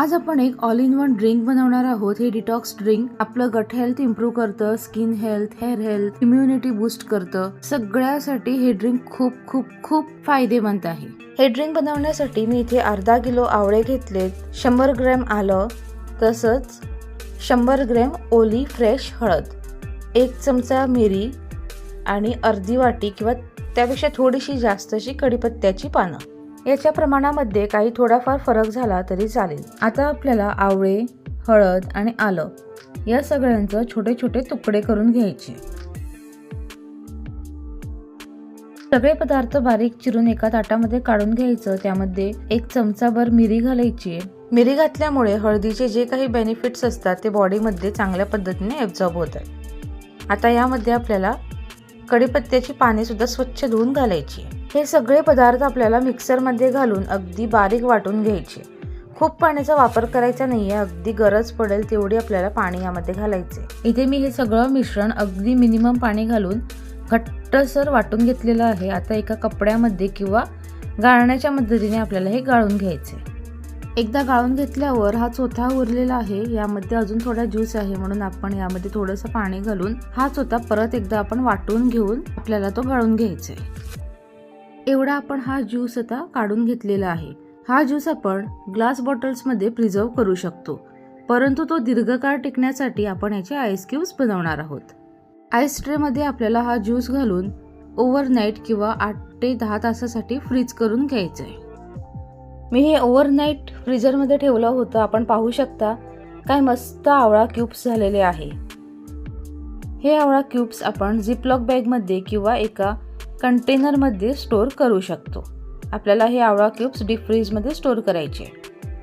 आज आपण एक ऑल इन वन ड्रिंक बनवणार आहोत। हे डिटॉक्स ड्रिंक आपलं गट हेल्थ इम्प्रूव्ह करतं, skin health, hair health, immunity boost करतं। सगळ्यासाठी हे ड्रिंक खूप खूप खूप फायदेमंद आहे। हे ड्रिंक बनवण्यासाठी मी इथे अर्धा किलो आवळे घेतलेत, 100 ग्रॅम आलं, तसंच 100 ग्रॅम ओली फ्रेश हळद, 1 चमचा मिरी आणि अर्धी वाटी किंवा त्यापेक्षा थोडीशी जास्त अशी कढीपत्त्याची पानं। याच्या प्रमाणामध्ये काही थोडाफार फरक झाला तरी चालेल। आता आपल्याला आवळे, हळद आणि आलं या सगळ्यांचे छोटे छोटे तुकडे करून घ्यायचे। सगळे पदार्थ बारीक चिरून एका ताटामध्ये काढून घ्यायचं। त्यामध्ये 1 चमचाभर मिरी घालायची। मिरी घातल्यामुळे हळदीचे जे काही बेनिफिट्स असतात ते बॉडीमध्ये चांगल्या पद्धतीने ॲब्झॉर्ब होतात। आता यामध्ये आपल्याला कढीपत्त्याची पाने सुद्धा स्वच्छ धुवून घालायची। हे सगळे पदार्थ आपल्याला मिक्सर मध्ये घालून अगदी बारीक वाटून घ्यायचे। खूप पाण्याचा वापर करायचा नाहीये, अगदी गरज पडेल तेवढी आपल्याला पाणी यामध्ये घालायचे। इथे मी हे सगळं मिश्रण अगदी मिनिमम पाणी घालून घट्टसर वाटून घेतलेलं आहे। आता एका कपड्यामध्ये किंवा गाळण्याच्या मदतीने आपल्याला हे गाळून घ्यायचे। एकदा गाळून घेतल्यावर हा चोथा उरलेला आहे, यामध्ये अजून थोडा ज्यूस आहे, म्हणून आपण यामध्ये थोडंसं पाणी घालून हा चोथा परत एकदा आपण वाटून घेऊन आपल्याला तो गाळून घ्यायचा आहे। एवढा आपण हा ज्यूस आता काढून घेतलेला आहे। हा ज्यूस आपण ग्लास बॉटल्स मध्ये प्रिझर्व करू शकतो, परंतु तो दीर्घकाळ टिकण्यासाठी आपण याचे आईस क्यूब्स बनवणार आहोत। आईस ट्रे मध्ये आपल्याला हा ज्यूस घालून ओव्हरनाईट किंवा 8 ते 10 तासासाठी फ्रीज करून घ्यायचं आहे। मी हे ओव्हरनाईट फ्रीजर मध्ये ठेवलं होतं। आपण पाहू शकता काय मस्त आवळा क्यूब्स झालेले आहे। हे आवळा क्यूब्स आपण झिपलॉक बॅग मध्ये किंवा एका कंटेनर मध्ये स्टोर करू शकतो। आपल्याला हे आवळा क्यूब्स डीप फ्रीज मध्ये स्टोर करायचे।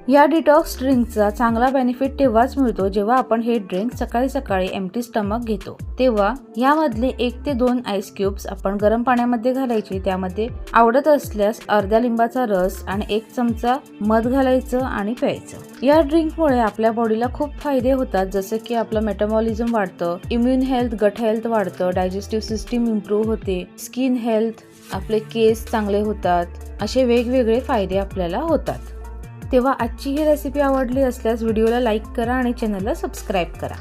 या डिटॉक्स ड्रिंकचा चांगला बेनिफिट तेव्हाच मिळतो जेव्हा आपण हे ड्रिंक सकाळी सकाळी एम्प्टी स्टमक घेतो, तेव्हा यामधले 1 ते 2 आईस क्यूब्स आपण गरम पाण्यामध्ये घालायचे। त्यामध्ये आवडत असल्यास अर्ध्या लिंबाचा रस आणि 1 चमचा मध घालायचं आणि प्यायचं। या ड्रिंकमुळे आपल्या बॉडीला खूप फायदे होतात, जसे की आपलं मेटाबॉलिझम वाढतं, इम्युन हेल्थ, गट हेल्थ वाढतं, डायजेस्टिव्ह सिस्टीम इम्प्रूव्ह होते, स्किन हेल्थ, आपले केस चांगले होतात, असे वेगवेगळे फायदे आपल्याला होतात। तेव्हा आजची ही रेसिपी आवडली असल्यास व्हिडिओला लाईक करा आणि चॅनलला सबस्क्राईब करा।